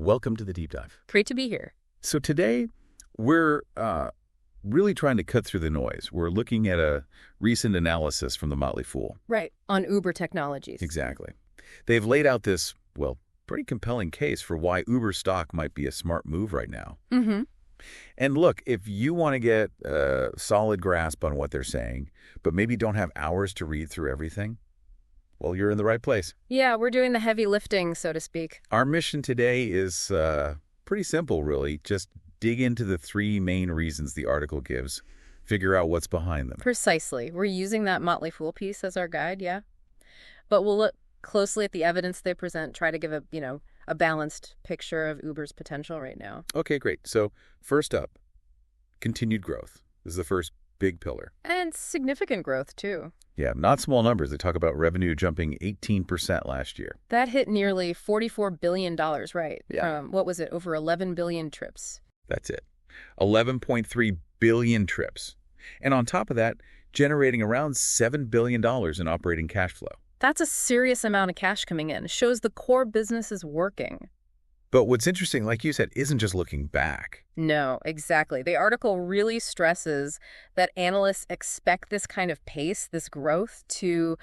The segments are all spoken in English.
Welcome to the Deep Dive. Great to be here. So today, we're really trying to cut through the noise. We're looking at a recent analysis from the Motley Fool. Right, on Uber Technologies. Exactly. They've laid out this, well, pretty compelling case for why Uber stock might be a smart move right now. Mm-hmm. And look, if you want to get a solid grasp on what they're saying, but maybe don't have hours to read through everything, well, you're in the right place. Yeah, we're doing the heavy lifting, so to speak. Our mission today is pretty simple, really. Just dig into the three main reasons the article gives, figure out what's behind them. Precisely. We're using that Motley Fool piece as our guide, yeah. But we'll look closely at the evidence they present, try to give a balanced picture of Uber's potential right now. Okay, great. So first up, continued growth. This is the first big pillar. And significant growth, too. Yeah, not small numbers. They talk about revenue jumping 18% last year. That hit nearly $44 billion, right? Yeah. What was it, over 11 billion trips? That's it. 11.3 billion trips. And on top of that, generating around $7 billion in operating cash flow. That's a serious amount of cash coming in. Shows the core business is working. But what's interesting, like you said, isn't just looking back. No, exactly. The article really stresses that analysts expect this kind of pace, this growth, to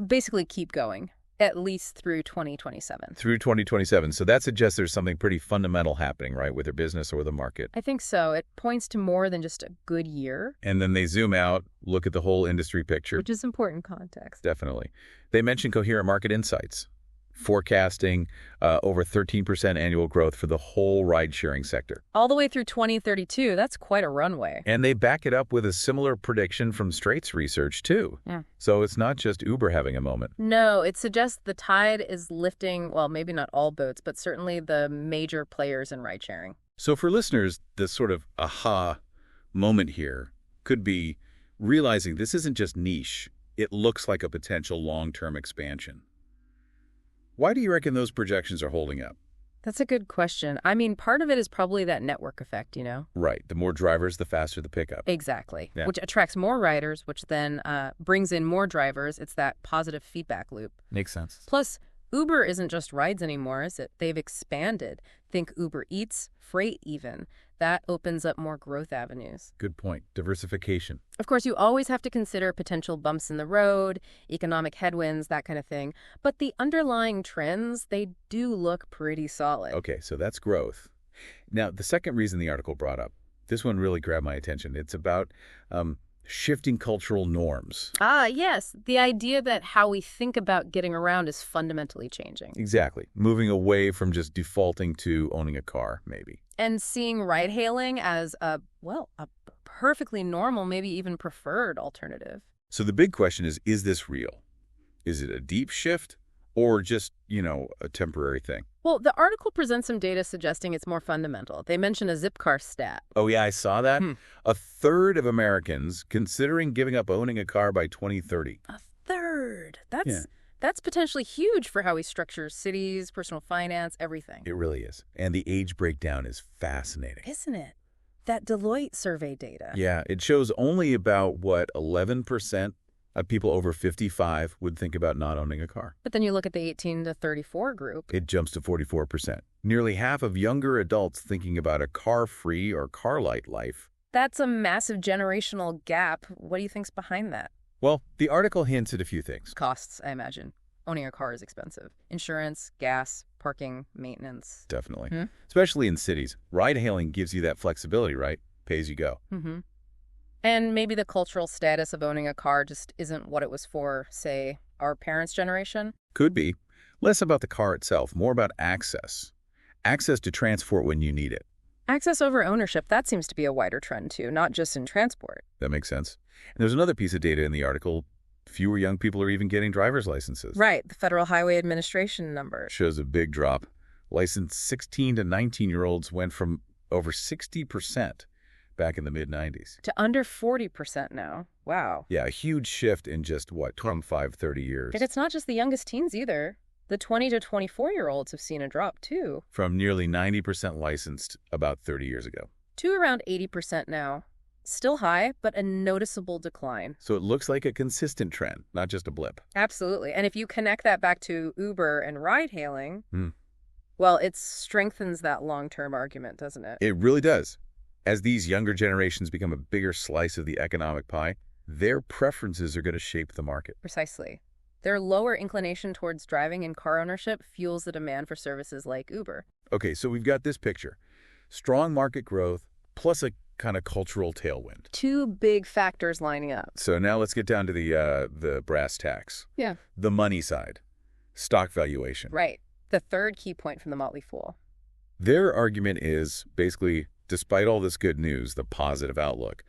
basically keep going, at least through 2027. Through 2027. So that suggests there's something pretty fundamental happening, right, with their business or the market. I think so. It points to more than just a good year. And then they zoom out, look at the whole industry picture. Which is important context. Definitely. They mention coherent market insights, forecasting over 13% annual growth for the whole ride-sharing sector. All the way through 2032, that's quite a runway. And they back it up with a similar prediction from Straits Research, too. Yeah. So it's not just Uber having a moment. No, it suggests the tide is lifting, well, maybe not all boats, but certainly the major players in ride-sharing. So for listeners, this sort of aha moment here could be realizing this isn't just niche. It looks like a potential long-term expansion. Why do you reckon those projections are holding up? That's a good question. I mean, part of it is probably that network effect, Right. The more drivers, the faster the pickup. Exactly. Yeah. Which attracts more riders, which then brings in more drivers. It's that positive feedback loop. Makes sense. Plus, Uber isn't just rides anymore, is it? They've expanded. Think Uber Eats, Freight even. That opens up more growth avenues. Good point. Diversification. Of course, you always have to consider potential bumps in the road, economic headwinds, that kind of thing. But the underlying trends, they do look pretty solid. Okay, so that's growth. Now, the second reason the article brought up, this one really grabbed my attention. It's about shifting cultural norms. Ah, yes. The idea that how we think about getting around is fundamentally changing. Exactly. Moving away from just defaulting to owning a car, maybe. And seeing ride-hailing as a perfectly normal, maybe even preferred alternative. So the big question is this real? Is it a deep shift or just, a temporary thing? Well, the article presents some data suggesting it's more fundamental. They mention a Zipcar stat. Oh, yeah, I saw that. A third of Americans considering giving up owning a car by 2030. A third. That's potentially huge for how we structure cities, personal finance, everything. It really is. And the age breakdown is fascinating. Isn't it? That Deloitte survey data. Yeah, it shows only about, 11% of people over 55 would think about not owning a car. But then you look at the 18 to 34 group. It jumps to 44%. Nearly half of younger adults thinking about a car-free or car-light life. That's a massive generational gap. What do you think's behind that? Well, the article hints at a few things. Costs, I imagine. Owning a car is expensive. Insurance, gas, parking, maintenance. Definitely. Especially in cities. Ride-hailing gives you that flexibility, right? Pay as you go. Mm-hmm. And maybe the cultural status of owning a car just isn't what it was for, say, our parents' generation? Could be. Less about the car itself, more about access. Access to transport when you need it. Access over ownership, that seems to be a wider trend, too, not just in transport. That makes sense. And there's another piece of data in the article. Fewer young people are even getting driver's licenses. Right. The Federal Highway Administration number Shows a big drop. Licensed 16 to 19-year-olds went from over 60% back in the mid-90s. to under 40% now. Wow. Yeah, a huge shift in just, 25, 30 years. And it's not just the youngest teens either. The 20 to 24-year-olds have seen a drop, too. From nearly 90% licensed about 30 years ago. To around 80% now. Still high, but a noticeable decline. So it looks like a consistent trend, not just a blip. Absolutely. And if you connect that back to Uber and ride-hailing, Well, it strengthens that long-term argument, doesn't it? It really does. As these younger generations become a bigger slice of the economic pie, their preferences are going to shape the market. Precisely. Their lower inclination towards driving and car ownership fuels the demand for services like Uber. Okay, so we've got this picture. Strong market growth plus a kind of cultural tailwind. Two big factors lining up. So now let's get down to the brass tacks. Yeah. The money side. Stock valuation. Right. The third key point from the Motley Fool. Their argument is basically, despite all this good news, the positive outlook,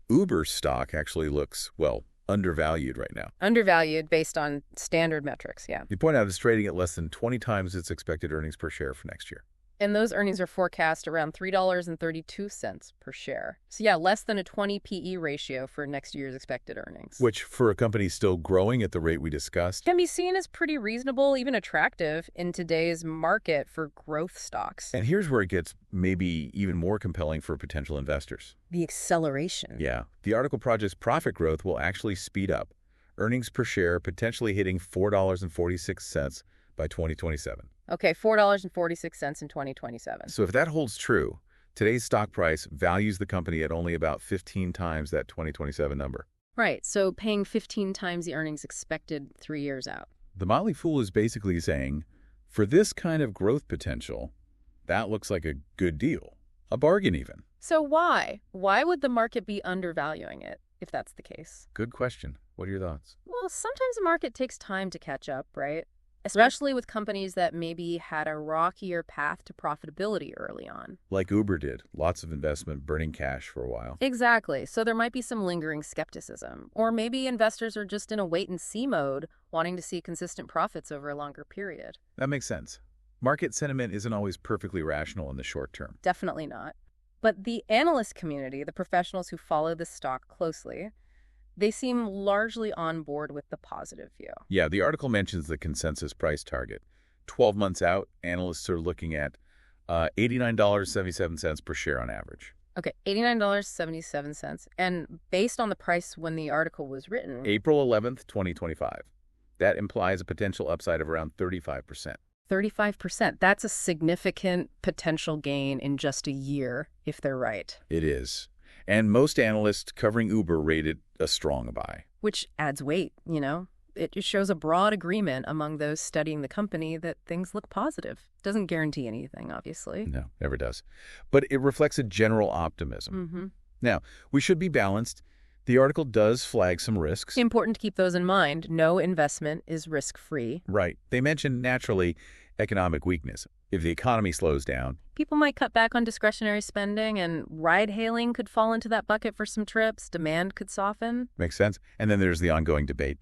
Uber's stock actually looks, well, undervalued right now. Undervalued based on standard metrics, yeah. You point out it's trading at less than 20 times its expected earnings per share for next year. And those earnings are forecast around $3.32 per share. So yeah, less than a 20 PE ratio for next year's expected earnings. Which, for a company still growing at the rate we discussed, can be seen as pretty reasonable, even attractive in today's market for growth stocks. and here's where it gets maybe even more compelling for potential investors. The acceleration. Yeah, the article projects profit growth will actually speed up, earnings per share potentially hitting $4.46 by 2027. Okay, $4.46 in 2027. So if that holds true, today's stock price values the company at only about 15 times that 2027 number. Right, so paying 15 times the earnings expected 3 years out. The Motley Fool is basically saying, for this kind of growth potential, that looks like a good deal, a bargain even. So why? Why would the market be undervaluing it, if that's the case? Good question. What are your thoughts? Well, sometimes the market takes time to catch up, right? Especially with companies that maybe had a rockier path to profitability early on. Like Uber did, lots of investment, burning cash for a while. Exactly. So there might be some lingering skepticism. Or maybe investors are just in a wait-and-see mode, wanting to see consistent profits over a longer period. That makes sense. Market sentiment isn't always perfectly rational in the short term. Definitely not. But the analyst community, the professionals who follow this stock closely, they seem largely on board with the positive view. Yeah, the article mentions the consensus price target. 12 months out, analysts are looking at $89.77 per share on average. Okay, $89.77. And based on the price when the article was written... April 11th, 2025. That implies a potential upside of around 35%. 35%. That's a significant potential gain in just a year, if they're right. It is. And most analysts covering Uber rate it a strong buy. Which adds weight, you know? It just shows a broad agreement among those studying the company that things look positive. Doesn't guarantee anything, obviously. No, never does. But it reflects a general optimism. Mm-hmm. Now, we should be balanced. The article does flag some risks. Important to keep those in mind. No investment is risk-free. Right. They mention, naturally, economic weakness. If the economy slows down, people might cut back on discretionary spending, and ride-hailing could fall into that bucket for some trips. Demand could soften. makes sense. And then there's the ongoing debate,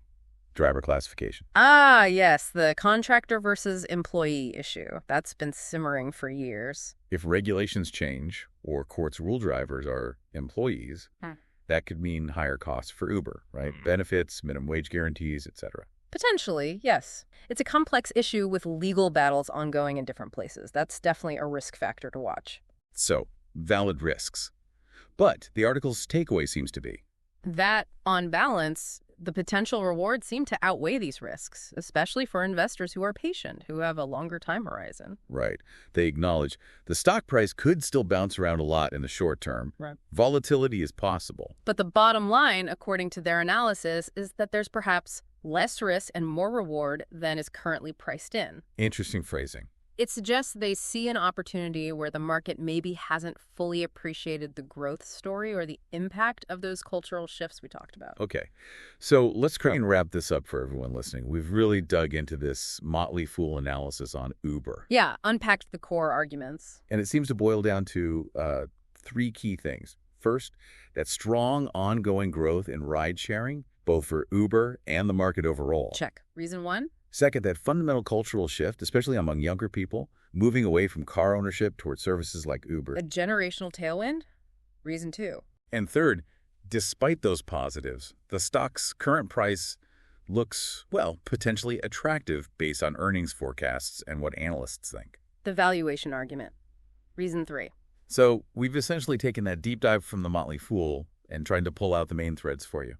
driver classification. Ah, yes, the contractor versus employee issue. That's been simmering for years. If regulations change or courts rule drivers are employees, that could mean higher costs for Uber, right? Benefits, minimum wage guarantees, etc. Potentially, yes. It's a complex issue with legal battles ongoing in different places. That's definitely a risk factor to watch. So, valid risks. But the article's takeaway seems to be that, on balance, the potential rewards seem to outweigh these risks, especially for investors who are patient, who have a longer time horizon. right. They acknowledge the stock price could still bounce around a lot in the short term. Right. Volatility is possible. But the bottom line, according to their analysis, is that there's perhaps less risk and more reward than is currently priced in. Interesting phrasing. It suggests they see an opportunity where the market maybe hasn't fully appreciated the growth story or the impact of those cultural shifts we talked about. Okay, so let's try and wrap this up for everyone listening. We've really dug into this Motley Fool analysis on Uber. Yeah, unpacked the core arguments. And it seems to boil down to three key things. First, that strong ongoing growth in ride-sharing, both for Uber and the market overall. Check. Reason one? Second, that fundamental cultural shift, especially among younger people, moving away from car ownership towards services like Uber. A generational tailwind? Reason two. And third, despite those positives, the stock's current price looks, well, potentially attractive based on earnings forecasts and what analysts think. The valuation argument. Reason three. So we've essentially taken that deep dive from the Motley Fool and tried to pull out the main threads for you.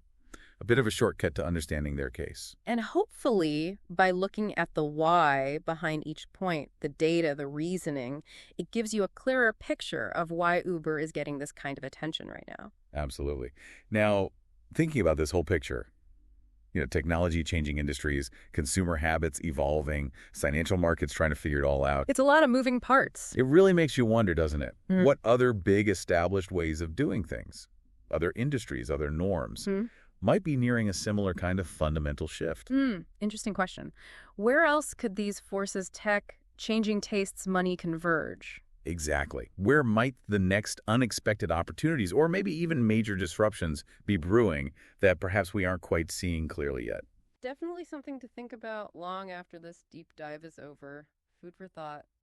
A bit of a shortcut to understanding their case. And hopefully, by looking at the why behind each point, the data, the reasoning, it gives you a clearer picture of why Uber is getting this kind of attention right now. Absolutely. Now, thinking about this whole picture, technology changing industries, consumer habits evolving, financial markets trying to figure it all out. It's a lot of moving parts. It really makes you wonder, doesn't it? Mm. What other big established ways of doing things, other industries, other norms, might be nearing a similar kind of fundamental shift? Interesting question. Where else could these forces, tech, changing tastes, money converge? Exactly. Where might the next unexpected opportunities or maybe even major disruptions be brewing that perhaps we aren't quite seeing clearly yet? Definitely something to think about long after this deep dive is over. Food for thought.